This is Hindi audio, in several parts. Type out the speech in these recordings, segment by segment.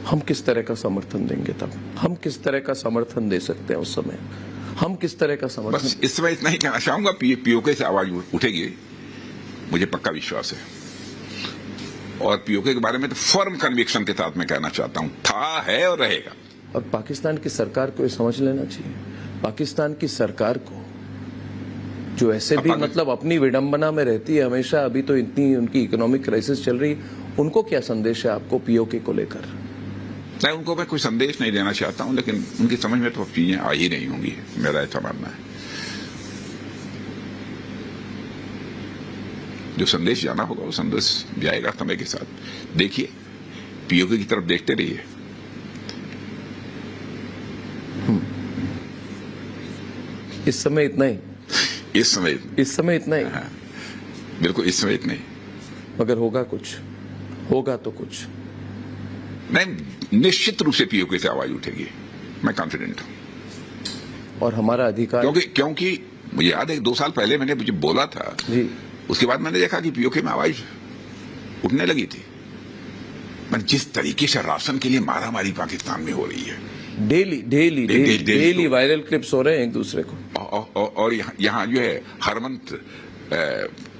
हम किस तरह का समर्थन देंगे तब? हम किस तरह का समर्थन दे सकते हैं उस समय? हम किस तरह का समर्थन? बस इस समय इतना ही कहना चाहूंगा, पीओके से आवाज उठेगी, मुझे पक्का विश्वास है। और पीओके के बारे में तो फर्म कन्विक्शन के साथ मैं कहना चाहता हूं, था, है और रहेगा। और पाकिस्तान की सरकार को ये समझ लेना चाहिए, पाकिस्तान की सरकार को, जो ऐसे भी मतलब अपनी विडंबना में रहती है हमेशा, अभी तो इतनी उनकी इकोनॉमिक क्राइसिस चल रही, उनको क्या संदेश है आपको पीओके को लेकर? नहीं, उनको मैं कोई संदेश नहीं देना चाहता हूं, लेकिन उनकी समझ में तो चीजें आ ही नहीं होंगी, मेरा ऐसा मानना है। जो संदेश जाना होगा वो संदेश जाएगा समय के साथ। देखिए, पीओके की तरफ देखते रहिए। इस समय इतना ही? इस समय इतना ही? हाँ, बिल्कुल इस समय इतना ही। मगर होगा कुछ, होगा तो कुछ नहीं, निश्चित रूप से पीओके से आवाज उठेगी, मैं कॉन्फिडेंट हूं। और हमारा अधिकार, क्योंकि मुझे याद है 2 साल पहले मैंने मुझे बोला था जी, उसके बाद मैंने देखा कि पीओके में आवाज उठने लगी थी। मैं जिस तरीके से राशन के लिए मारामारी पाकिस्तान में हो रही है, डेली वायरल क्लिप्स हो रहे हैं एक दूसरे को, और यहाँ जो है हर मंथ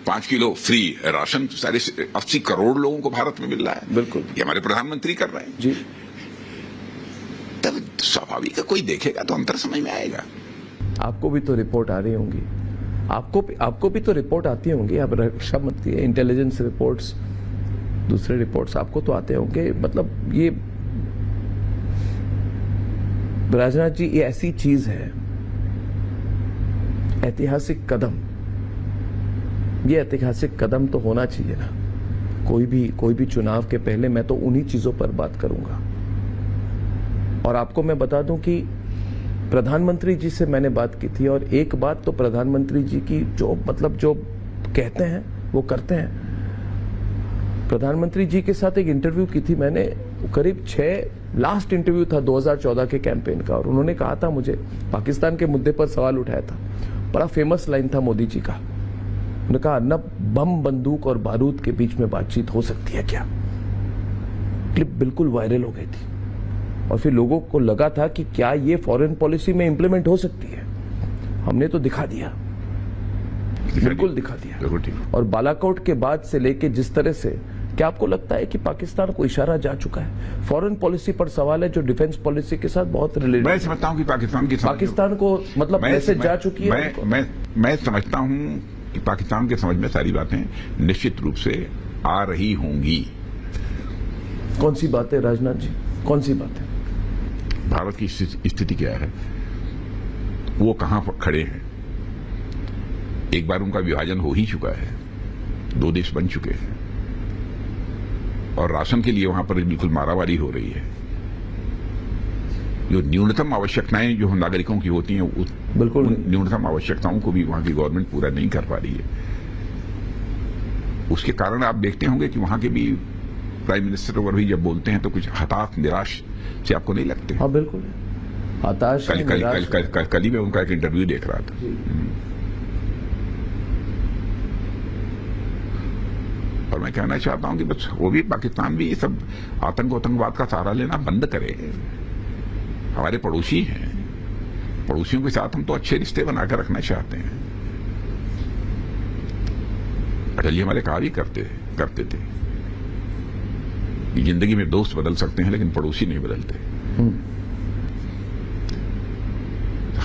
5 किलो फ्री राशन सारे 80 करोड़ लोगों को भारत में मिल रहा है। बिल्कुल, ये हमारे प्रधानमंत्री कर रहे हैं जी। तब स्वाभाविक है कोई देखेगा तो अंतर समझ में आएगा। आपको भी तो रिपोर्ट आ रही होंगी, आपको भी तो रिपोर्ट आती होंगी, आप रक्षा मंत्री है, इंटेलिजेंस रिपोर्ट्स, दूसरे रिपोर्ट्स आपको तो आते होंगे। मतलब ये राजनाथ जी, ये ऐसी चीज है, ऐतिहासिक कदम, ये ऐतिहासिक कदम तो होना चाहिए ना। कोई भी चुनाव के पहले मैं तो उन्हीं चीजों पर बात करूंगा। और आपको मैं बता दूं कि प्रधानमंत्री जी से मैंने बात की थी, और एक बात तो प्रधानमंत्री जी की जो कहते हैं वो करते हैं। प्रधानमंत्री जी के साथ एक इंटरव्यू की थी मैंने, करीब 6 लास्ट इंटरव्यू था 2014 के कैंपेन का, और उन्होंने कहा था मुझे, पाकिस्तान के मुद्दे पर सवाल उठाया था, बड़ा फेमस लाइन था मोदी जी का। उन्होंने कहा, न बम, बंदूक और बारूद के बीच में बातचीत हो सकती है क्या? क्लिप बिल्कुल वायरल हो गई थी, और फिर लोगों को लगा था कि क्या ये फॉरेन पॉलिसी में इंप्लीमेंट हो सकती है। हमने तो दिखा दिया, बिल्कुल दिखा दिया। और बालाकोट के बाद से लेके जिस तरह से, क्या आपको लगता है कि पाकिस्तान को इशारा जा चुका है? फॉरेन पॉलिसी पर सवाल है जो डिफेंस पॉलिसी के साथ बहुत रिलेटेड। मैं समझता हूं कि पाकिस्तान को मतलब मैसेज जा चुकी है। मैं समझता हूं कि पाकिस्तान के समझ में सारी बातें निश्चित रूप से आ रही होंगी। कौन सी बातें राजनाथ जी, कौन सी बातें? भारत की स्थिति क्या है, वो कहां पर खड़े हैं। एक बार उनका विभाजन हो ही चुका है, 2 देश बन चुके हैं, और राशन के लिए वहां पर बिल्कुल मारामारी हो रही है। जो न्यूनतम आवश्यकताएं जो नागरिकों की होती हैं, बिल्कुल न्यूनतम आवश्यकताओं को भी वहां की गवर्नमेंट पूरा नहीं कर पा रही है। उसके कारण आप देखते होंगे कि वहां के भी प्राइम मिनिस्टर और भी जब बोलते हैं तो कुछ हताश, निराश से आपको नहीं लगते? हाँ बिल्कुल, हताश। कल ही मैं उनका एक इंटरव्यू देख रहा था। और मैं कहना चाहता हूं कि बस वो भी, पाकिस्तान भी ये सब आतंकवाद का सहारा लेना बंद करे। हमारे पड़ोसी हैं, पड़ोसियों के साथ हम तो अच्छे रिश्ते बनाकर रखना चाहते हैं। अटल जी हमारे कहा भी करते थे कि जिंदगी में दोस्त बदल सकते हैं लेकिन पड़ोसी नहीं बदलते।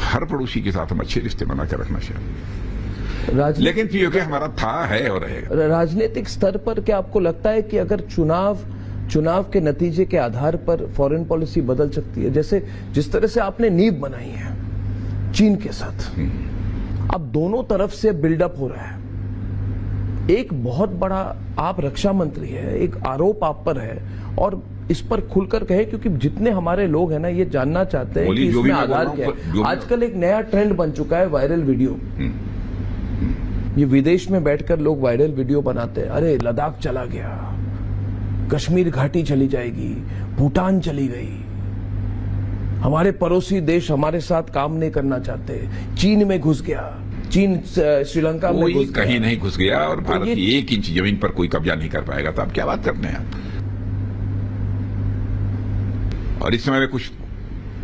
हर पड़ोसी के साथ हम अच्छे रिश्ते बनाकर रखना चाहते हैं, लेकिन पीओके हमारा था, है और रहेगा। राजनीतिक स्तर पर क्या आपको लगता है कि अगर चुनाव के नतीजे के आधार पर फॉरेन पॉलिसी बदल सकती है? जैसे जिस तरह से आपने नींव बनाई है चीन के साथ, अब दोनों तरफ से बिल्डअप हो रहा है। एक बहुत बड़ा, आप रक्षा मंत्री है, एक आरोप आप पर है, और इस पर खुलकर कहे, क्योंकि जितने हमारे लोग हैं ना, ये जानना चाहते हैं कि इसमें आधार क्या है। आजकल एक नया ट्रेंड बन चुका है वायरल वीडियो। ये विदेश में बैठकर लोग वायरल वीडियो बनाते हैं, अरे लद्दाख चला गया, कश्मीर घाटी चली जाएगी, भूटान चली गई, हमारे पड़ोसी देश हमारे साथ काम नहीं करना चाहते, चीन में घुस गया, चीन श्रीलंका में घुस गया, कहीं नहीं घुस गया, और भारत की 1 इंच जमीन पर कोई कब्जा नहीं कर पाएगा। तो आप क्या बात करते हैं आप? और इस समय मैं कुछ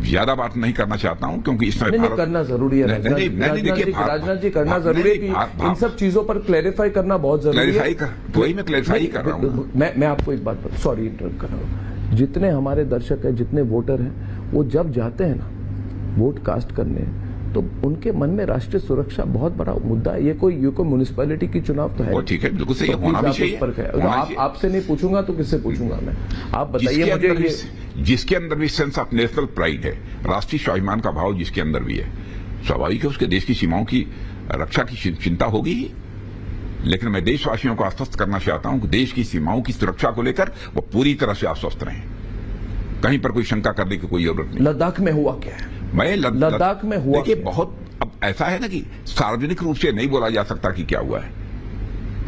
ज्यादा बात नहीं करना चाहता हूं, क्योंकि इस समय नहीं, करना जरूरी है। नहीं, देखिए, राजनाथ जी करना जरूरी है कि इन सब चीजों पर क्लैरिफाई करना बहुत जरूरी है। वही मैं क्लैरिफाई कर रहा हूं। मैं आपको एक बात सॉरी इंटरप्ट कर रहा हूं। जितने हमारे दर्शक हैं, जितने वोटर हैं, वो जब जाते हैं ना वोट कास्ट करने, तो उनके मन में राष्ट्रीय सुरक्षा बहुत बड़ा मुद्दा है। ये कोई म्युनिसिपैलिटी की चुनाव तो है। वो ठीक है, बिल्कुल सही, होना भी चाहिए। आपसे नहीं पूछूंगा तो किससे पूछूंगा मैं? आप बताइए मुझे। जिसके अंदर भी सेंस ऑफ नेशनल प्राइड है, राष्ट्रीय स्वाभिमान का भाव जिसके अंदर भी है, स्वाभाविक है उसके देश की सीमाओं की रक्षा की चिंता होगी ही। लेकिन मैं देशवासियों को आश्वस्त करना चाहता हूं कि देश की सीमाओं की सुरक्षा को लेकर वो पूरी तरह से आश्वस्त रहें। कहीं पर कोई शंका करने की कोई जरूरत नहीं। लद्दाख में हुआ क्या है? मैं लद्दाख में हुआ, देखिए, बहुत अब ऐसा है ना कि सार्वजनिक रूप से नहीं बोला जा सकता कि क्या हुआ है।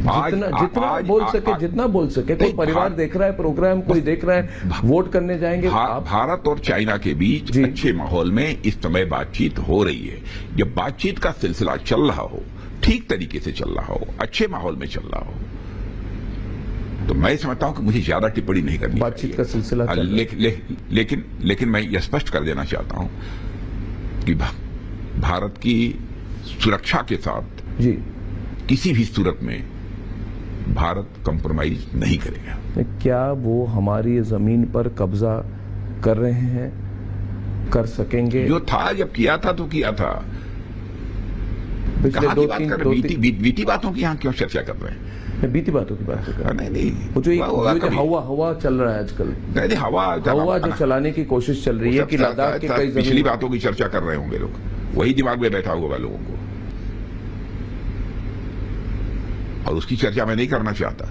जितना बोल सके कोई परिवार देख रहा है प्रोग्राम, कोई देख रहा है, वोट करने जाएंगे। भारत और चाइना के बीच अच्छे माहौल में इस समय बातचीत हो रही है। जब बातचीत का सिलसिला चल रहा हो, ठीक तरीके से चल रहा हो, अच्छे माहौल में चल रहा हो, तो मैं समझता हूं कि मुझे ज्यादा टिप्पणी नहीं करनी। बातचीत का सिलसिला लेकिन मैं यह स्पष्ट कर देना चाहता हूं कि भारत की सुरक्षा के साथ जी किसी भी सूरत में भारत कंप्रोमाइज नहीं करेगा। क्या वो हमारी जमीन पर कब्जा कर रहे हैं, कर सकेंगे? जो था, जब किया था तो किया था। पिछले बीती बातों की यहां क्यों चर्चा कर रहे हैं? बीती बातों की बात कर रहे हैं। नहीं, वो जो हवा चल रहा है आजकल, नहीं, हवा जो चलाने की कोशिश चल रही है कि लद्दाख के कई पिछली बातों की चर्चा कर रहे होंगे लोग, वही दिमाग में बैठा होगा लोगों को, और उसकी चर्चा मैं नहीं करना चाहता।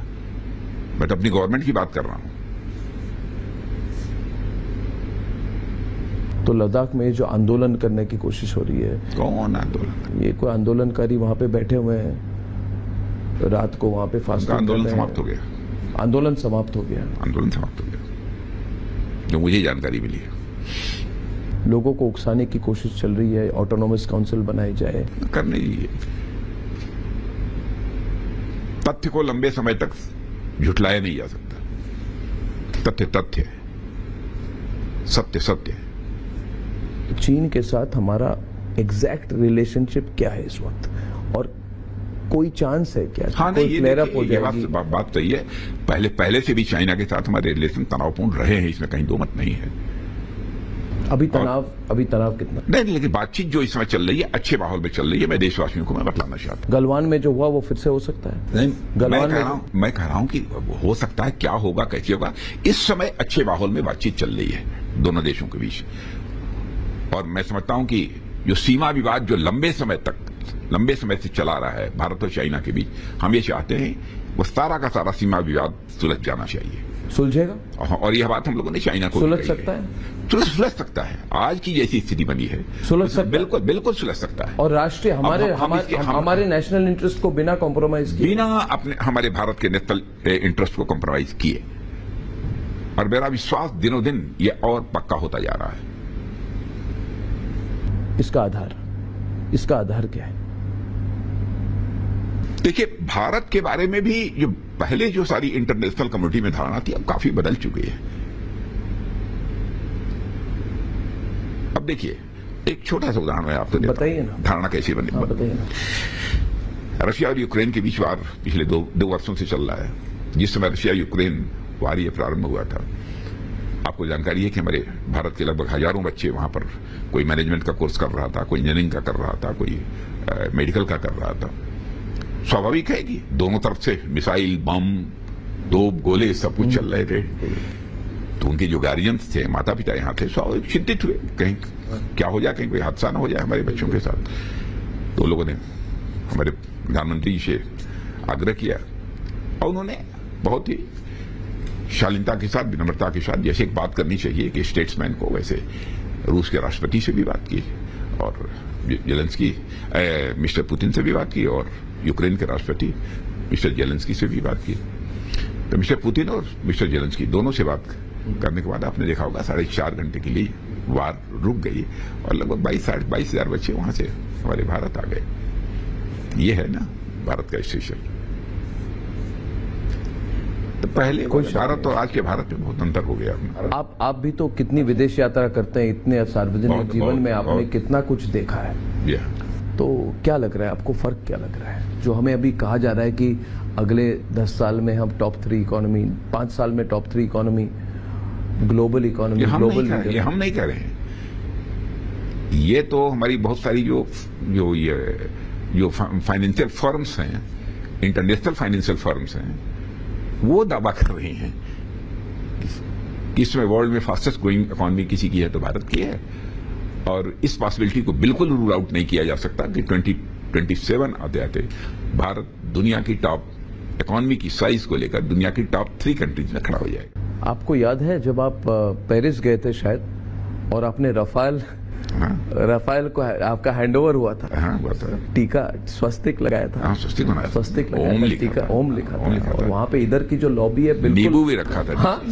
मैं तो अपनी गवर्नमेंट की बात कर रहा हूं। तो लद्दाख में जो आंदोलन करने की कोशिश हो रही है, कौन आंदोलन? ये कोई आंदोलनकारी वहां पे बैठे हुए हैं, रात को वहां पे फास्टिंग। आंदोलन समाप्त हो गया। आंदोलन समाप्त हो गया। आंदोलन समाप्त हो गया, जो मुझे जानकारी मिली है। लोगों को उकसाने की कोशिश चल रही है, ऑटोनोमस काउंसिल बनाई जाए। करने दीजिए। तथ्य को लंबे समय तक झुठलाया नहीं जा सकता। तथ्य तथ्य है, सत्य सत्य है। चीन के साथ हमारा एग्जैक्ट रिलेशनशिप क्या है इस वक्त, और कोई चांस है क्या? हाँ, कोई फ्लेयर अप हो जाएगी? बात सही है। पहले से भी चाइना के साथ हमारे रिलेशन तनावपूर्ण रहे हैं, इसमें कहीं दो मत नहीं है। अभी तनाव कितना? नहीं, लेकिन बातचीत जो इस समय चल रही है अच्छे माहौल में चल रही है। मैं देशवासियों को मैं बतलाना चाहता हूं। गलवान में जो हुआ वो फिर से हो सकता है? नहीं, गलवान मैं कह रहा हूं कि हो सकता है, क्या होगा, कैसे होगा। इस समय अच्छे माहौल में बातचीत चल रही है दोनों देशों के बीच, और मैं समझता हूं कि जो सीमा विवाद जो लंबे समय से चला रहा है भारत और चाइना के बीच, हम ये चाहते हैं वो सारा का सारा सीमा विवाद सुलझ जाना चाहिए। सुलझेगा? और यह बात हम लोगों ने चाइना को सुलझ सकता है? सुलझ सकता है। आज की जैसी स्थिति बनी है, सुलझ सकता है। बिल्कुल सुलझ सकता है। और राष्ट्रीय हमारे नेशनल इंटरेस्ट को बिना कॉम्प्रोमाइज किए, बिना अपने हमारे भारत के नेशनल इंटरेस्ट को कॉम्प्रोमाइज किए, और मेरा विश्वास दिनों दिन ये और पक्का होता जा रहा है। इसका आधार क्या है? देखिए, भारत के बारे में भी जो पहले जो सारी इंटरनेशनल कम्युनिटी में धारणा थी, अब काफी बदल चुकी है। अब देखिए, एक छोटा सा उदाहरण है आपको देता हूं। बताइए ना, धारणा कैसे बनी। बताइए ना। रशिया और यूक्रेन के बीच वार पिछले दो वर्षों से चल रहा है। जिस समय रशिया यूक्रेन वार ये प्रारंभ हुआ था, आपको जानकारी है कि हमारे भारत के लगभग हजारों बच्चे वहां पर कोई मैनेजमेंट का कोर्स कर रहा था, कोई इंजीनियरिंग का कर रहा था, कोई मेडिकल का कर रहा था। स्वाभाविक है कि दोनों तरफ से मिसाइल, बम, तोप, गोले सब कुछ चल रहे थे। तो उनके जो गार्जियंस थे, माता पिता यहाँ थे, स्वाभाविक चिंतित हुए, कहीं क्या हो जाए, कहीं कोई हादसा ना हो जाए हमारे बच्चों के साथ। तो लोगों ने हमारे प्रधानमंत्री जी से आग्रह किया, और उन्होंने बहुत ही शालीनता के साथ, विनम्रता के साथ, जैसे एक बात करनी चाहिए कि स्टेट्समैन को, वैसे रूस के राष्ट्रपति से भी बात की, और जेलेंस्की मिस्टर पुतिन से भी बात की, और यूक्रेन के राष्ट्रपति मिस्टर जेलेंस्की से भी बात की। तो मिस्टर पुतिन और मिस्टर जेलेंस्की दोनों से बात करने के बाद आपने देखा होगा 4.5 घंटे के लिए वार रुक गई, और लगभग 22,000 बच्चे वहां से हमारे भारत आ गए। ये है ना भारत का स्टेशन। तो पहले कोई शक भारत और आज के भारत में बहुत अंतर हो गया। आप भी तो कितनी विदेश यात्रा करते हैं, इतने सार्वजनिक बहुत, जीवन में बहुत, आपने बहुत। कितना कुछ देखा है, या तो क्या लग रहा है आपको, फर्क क्या लग रहा है? जो हमें अभी कहा जा रहा है कि अगले 10 साल में हम टॉप 3 इकोनॉमी, 5 साल में top 3 economy, global economy, global ये हम नहीं कह रहे हैं। ये तो हमारी बहुत सारी जो फाइनेंशियल फर्म्स हैं, इंटरनेशनल फाइनेंशियल फर्म्स हैं, वो दावा कर रही हैं कि इसमें वर्ल्ड में फास्टेस्ट ग्रोइंग इकोनॉमी किसी की है तो भारत की है। और इस पॉसिबिलिटी को बिल्कुल रूल आउट नहीं किया जा सकता कि 2027 आते आते भारत दुनिया की टॉप इकोनॉमी की साइज को लेकर दुनिया की टॉप 3 कंट्रीज में खड़ा हो जाएगा। आपको याद है जब आप पेरिस गए थे शायद, और आपने राफेल को आपका हैंडओवर हुआ था, हाँ, हुआ था। टीका स्वस्तिक लगाया था, हाँ, स्वस्तिक बनाया था। स्वस्तिक लगाया ओम था, लिखा टीका था। ओम लिखा ओम लिखा था, और था। वहां पे इधर की जो लॉबी है बिल्कुल, नींबू भी रखा था। हाँ,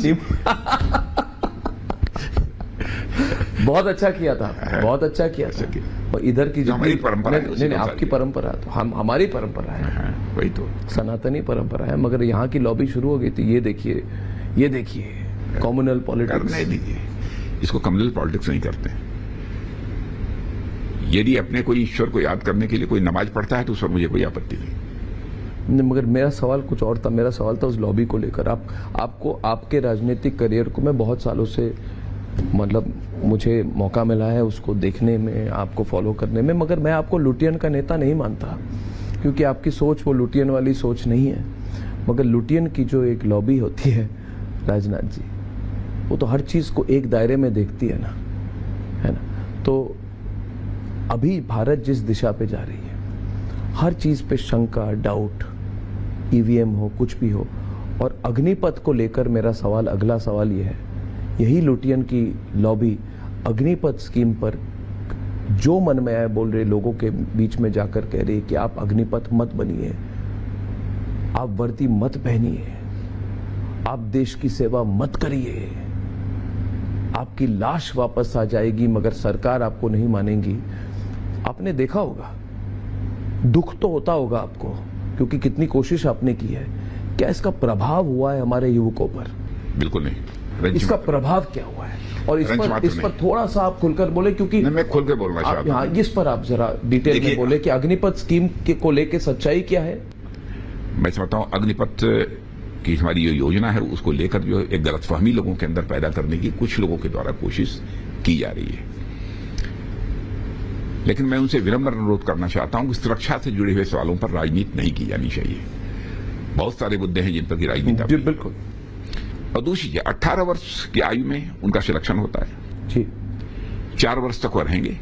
बहुत अच्छा किया था, बहुत अच्छा किया था। और इधर की हमारी परंपरा है, उसी नहीं, अनुसार आपकी किया। परंपरा तो हमारी परंपरा है, हाँ, वही तो। सनातनी परंपरा है, मगर यहाँ की लॉबी शुरू हो गई थी। ये देखिए कम्युनल पॉलिटिक्स। करने दीजिए, इसको कम्युनल पॉलिटिक्स नहीं करते। यदि अपने कोई ईश्वर को याद करने के लिए कोई नमाज पढ़ता है तो उस पर मुझे कोई आपत्ति नहीं। मगर मेरा सवाल कुछ और था। मेरा सवाल था उस लॉबी को लेकर। आपको आपके राजनीतिक करियर को मैं बहुत सालों से, मतलब मुझे मौका मिला है उसको देखने में, आपको फॉलो करने में, मगर मैं आपको लुटियन का नेता नहीं मानता, क्योंकि आपकी सोच वो लुटियन वाली सोच नहीं है। मगर लुटियन की जो एक लॉबी होती है राजनाथ जी, वो तो हर चीज को एक दायरे में देखती है ना, है ना। तो अभी भारत जिस दिशा पे जा रही है, हर चीज पे शंका, डाउट, ईवीएम हो, कुछ भी हो, और अग्निपथ को लेकर मेरा सवाल, अगला सवाल ये है, यही लुटियन की लॉबी अग्निपथ स्कीम पर जो मन में आए बोल रहे, लोगों के बीच में जाकर कह रही है कि आप अग्निपथ मत बनिए, आप वर्दी मत पहनिए, आप देश की सेवा मत करिए, आपकी लाश वापस आ जाएगी मगर सरकार आपको नहीं मानेगी। आपने देखा होगा, दुख तो होता होगा आपको, क्योंकि कितनी कोशिश आपने की है। क्या इसका प्रभाव हुआ है हमारे युवकों पर? बिल्कुल नहीं। इसका प्रभाव क्या हुआ है? और इस पर थोड़ा सा आप खुलकर बोले, क्योंकि मैं खुल के बोलना चाहता हूं। इस पर आप जरा डिटेल में बोले कि अग्निपथ स्कीम को लेकर सच्चाई क्या है। मैं समझता हूं अग्निपथ की हमारी जो योजना है उसको लेकर जो एक गलतफहमी लोगों के अंदर पैदा करने की कुछ लोगों के द्वारा कोशिश की जा रही है। लेकिन मैं उनसे विनम्र अनुरोध करना चाहता हूं कि सुरक्षा से जुड़े हुए सवालों पर राजनीति नहीं की जानी चाहिए। बहुत सारे मुद्दे हैं जिन पर की राजनीति। बिल्कुल। और दूसरी 18 वर्ष की आयु में उनका सिलेक्शन होता है जी। 4 वर्ष तक वो रहेंगे,